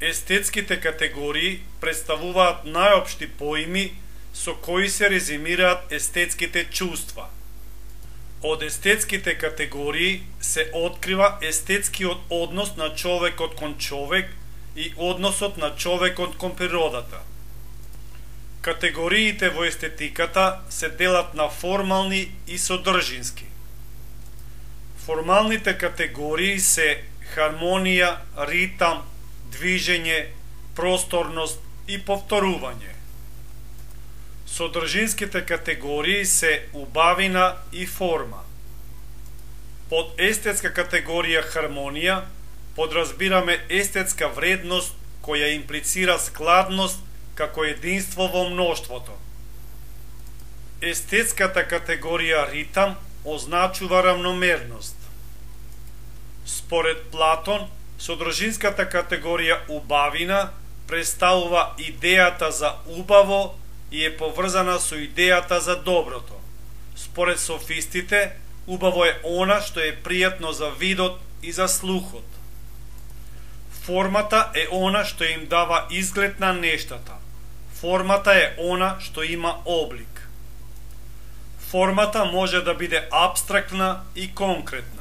Естетските категории представуваат најопшти поими со кои се резимираат естетските чувства. Од естетските категории се открива естетскиот однос на човекот кон човек и односот на човекот кон природата. Категориите во естетиката се делат на формални и содржински. Формалните категории се хармонија, ритам, движење, просторност и повторување. Содржинските категории се убавина и форма. Под естетска категорија хармонија подразбираме естетска вредност која имплицира складност како единство во мноштвото. Естетската категорија ритам означува равномерност. Според Платон, содржинската категорија убавина представува идејата за убаво и е поврзана со идејата за доброто. Според софистите, убаво е она што е пријатно за видот и за слухот. Формата е она што им дава изглед на нештата. Формата е она што има облик. Формата може да биде апстрактна и конкретна.